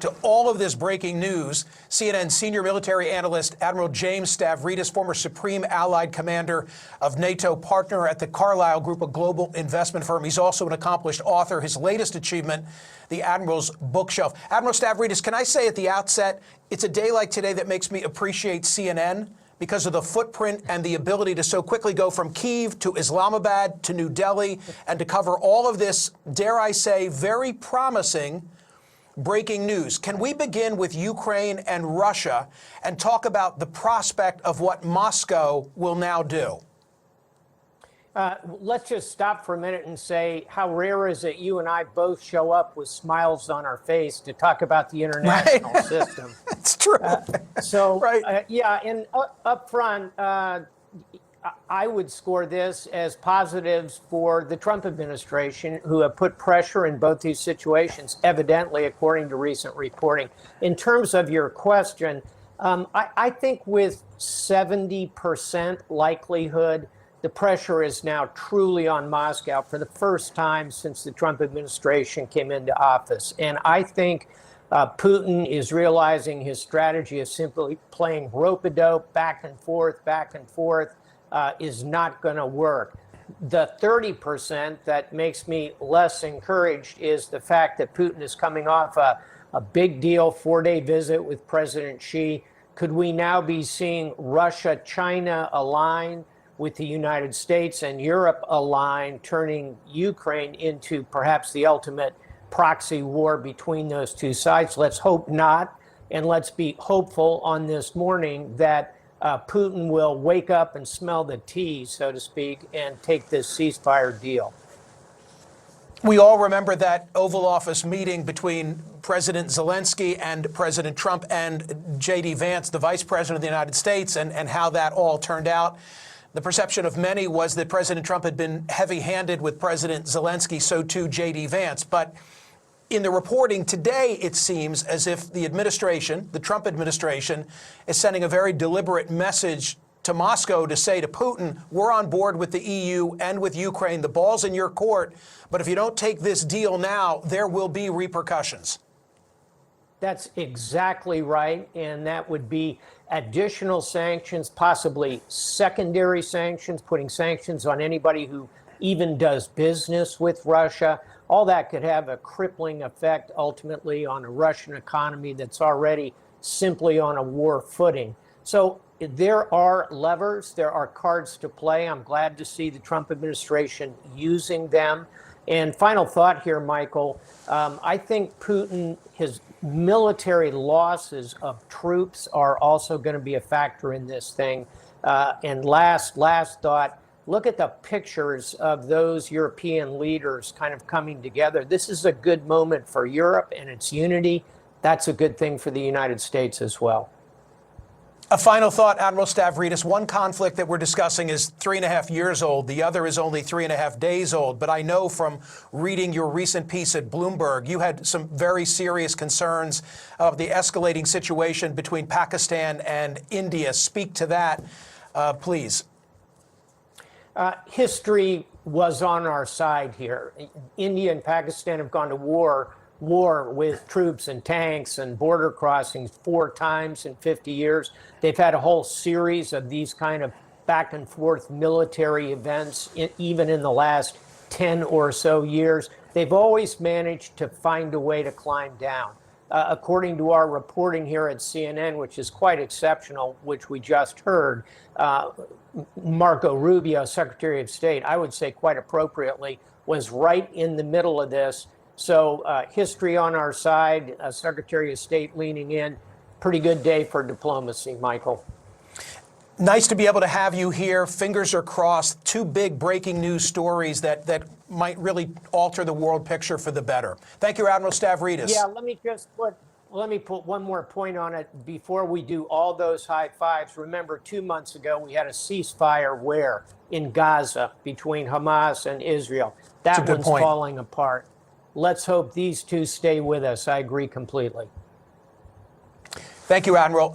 To all of this breaking news, CNN senior military analyst Admiral James Stavridis, former Supreme Allied Commander of NATO, partner at the Carlyle Group, a global investment firm. He's also an accomplished author. His latest achievement, The Admiral's Bookshelf. Admiral Stavridis, can I say at the outset, it's a day like today that makes me appreciate CNN because of the footprint and the ability to so quickly go from Kyiv to Islamabad to New Delhi and to cover all of this, dare I say, very promising breaking news. Can we begin with Ukraine and Russia and talk about the prospect of what Moscow will now do? Let's just stop for a minute and say, how rare is it you and I both show up with smiles on our face to talk about the international system? It's true. Yeah, and up front, I would score this as positives for the Trump administration, who have put pressure in both these situations, evidently, according to recent reporting. In terms of your question, I think with 70% likelihood, the pressure is now truly on Moscow for the first time since the Trump administration came into office. And I think Putin is realizing his strategy of simply playing rope-a-dope back and forth, is not going to work. The 30% that makes me less encouraged is the fact that Putin is coming off a big deal 4-day visit with President Xi. Could we now be seeing Russia, China align with the United States and Europe align, turning Ukraine into perhaps the ultimate proxy war between those two sides? Let's hope not. And let's be hopeful on this morning that Putin will wake up and smell the tea, so to speak, and take this ceasefire deal. We all remember that Oval Office meeting between President Zelensky and President Trump and J.D. Vance, the Vice President of the United States, and how that all turned out. The perception of many was that President Trump had been heavy-handed with President Zelensky, so too J.D. Vance. But in the reporting today, it seems as if the administration, the Trump administration, is sending a very deliberate message to Moscow to say to Putin, we're on board with the EU and with Ukraine. The ball's in your court. But if you don't take this deal now, there will be repercussions. That's exactly right. And that would be additional sanctions, possibly secondary sanctions, putting sanctions on anybody who even does business with Russia. All that could have a crippling effect ultimately on a Russian economy that's already simply on a war footing. So there are levers, there are cards to play. I'm glad to see the Trump administration using them. And final thought here, Michael, I think Putin, his military losses of troops are also going to be a factor in this thing. And last thought, look at the pictures of those European leaders kind of coming together. This is a good moment for Europe and its unity. That's a good thing for the United States as well. A final thought, Admiral Stavridis. One conflict that we're discussing is 3.5 years old. The other is only 3.5 days old. But I know from reading your recent piece at Bloomberg, you had some very serious concerns of the escalating situation between Pakistan and India. Speak to that, please. History was on our side here. India and Pakistan have gone to war with troops and tanks and border crossings 4 times in 50 years. They've had a whole series of these kind of back and forth military events, even in the last 10 or so years. They've always managed to find a way to climb down. According to our reporting here at CNN, which is quite exceptional, which we just heard, Marco Rubio, Secretary of State, I would say quite appropriately, was right in the middle of this. So history on our side, Secretary of State leaning in. Pretty good day for diplomacy, Michael. Nice to be able to have you here. Fingers are crossed. 2 big breaking news stories that might really alter the world picture for the better. Thank you, Admiral Stavridis. Yeah, let me put one more point on it before we do all those high fives. Remember, 2 months ago, we had a ceasefire where in Gaza between Hamas and Israel. That one's falling apart. Let's hope these two stay with us. I agree completely. Thank you, Admiral.